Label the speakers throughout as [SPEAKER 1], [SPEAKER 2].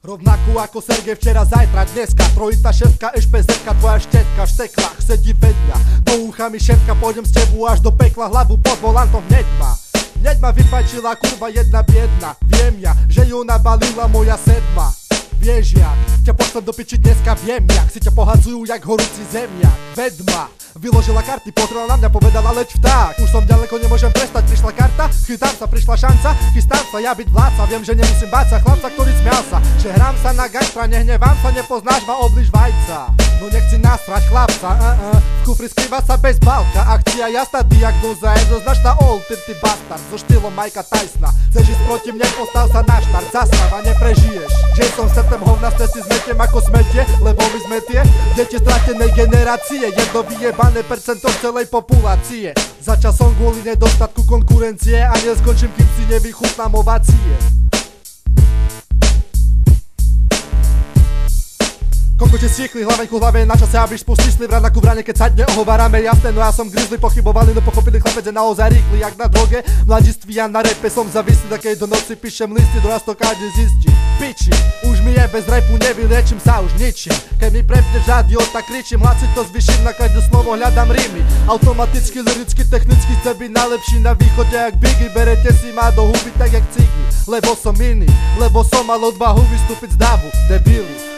[SPEAKER 1] Rovnakú ako Sergej včera, zajtra, dneska. Trojita, šestka, ešpezetka, tvoja štetka v šteklách sedí vedľa. Do ucha mi šepka, pôjdem s tebou až do pekla. Hlavu pod volantom hneď ma vyfajčila kurva jedna biedna. Viem ja, že ju nabalila moja sedma. Vieš jak, ťa pošlem do piči dneska, viem jak si ťa pohadzujú jak horúci zemiak. Vedma vyložila karty, pozrela na mňa, povedala leď vták. Už som ďaleko, nemôžem prestať, prišla karta, chytám sa, prišla šanca, chystám sa, ja byť vládca. Viem, že nemusím báť sa chlapca, ktorý smial sa, že hrám sa na gangsta, nehnevám sa, nepoznáš ma, obliž vajca. No nechci nasrať chlapca, v kufri skrýva sa bez balka. Akcia jasná, diagnóza jednoznačná, all ty bastard, so štýlom Mikea Tysona. Chceš ísť proti mne, postav sa na štart, zastáva, neprežiješ. Že som septem hovna, z cesty zmetiem ako smetie, lebo my sme tie deti stratenej generácie, jedno vyjebané percento celej populácie. Začal som kvôli nedostatku konkurencie a neskončím, kým si nevychutnám ovácie. Kokoti stichli, hlavenku hlave je na čase, aby spustíš sliv rána ku vrane, keď sa dne ohovárame, jasné, no ja som grizzly, pochybovaný, no pochopili chlapec je naozaj rýchly, jak na droge. Mladiství ja na repe som zavislý, takej do noci píšem listy, do nás to každý zistí. Piči, už mi je bez repu, nevyliečím sa už ničím. Keď mi prepneš rádio, tak kričím, hlasy to zvyším, na každé slovo hľadám rímy. Automaticky, liricky, technicky, chce byť najlepší na východe jak Biggie. Berete si ma do huby tak jak Cigi, lebo som iný, lebo som mal odvahu vystúpiť z davu, debili.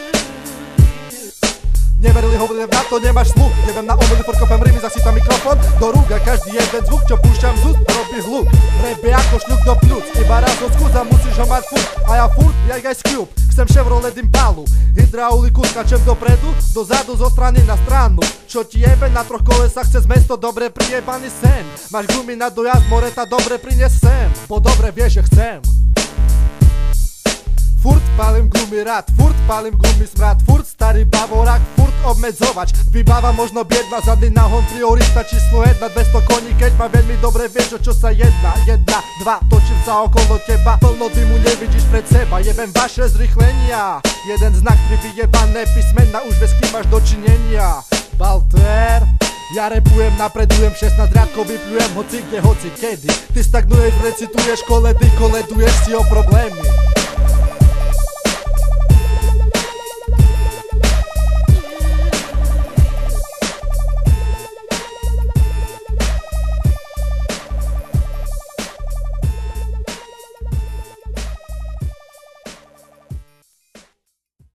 [SPEAKER 1] Neverili, hovorili na to, nemáš sluch. Neviem na omily, forkopem rimy, zasýtam mikrofón do rúk a každý jeden zvuk, čo púšťam z úst, robí hluk. Rap je ako šľuk do pľúc, iba raz od skúza musíš ho mať furt. A ja furt, jak aj Cube, chcem Chevrolet Impalu. Hydrauliku skáčem dopredu, dozadu, zo strany na stranu. Čo ti jebe na troch kolesách cez mesto, dobre prijebaný sen. Máš gumy na dojazd, moreta dobre prines sem, bo dobre vieš, že chcem. Furt palím gumy rád, furt palím gumy smrad, furt starý bavorák, furt obmedzovač. Vybáva možno biedna, zadný nahon, priorita číslo 1, 200 koní, keď ma veľmi dobre vieš, o čo sa jedná. 1, 2, točím sa okolo teba, plno dymu nevidíš pred seba. Jebem vaše zrychlenia, jeden znak, 3 vyjebané písmena, už vieš, s kým máš dočinenia. Balter, ja repujem, napredujem, 16 riadkov vypľujem, hoci kde, hoci kedy. Ty stagnuješ, recituješ koledy, koleduješ si o problémy.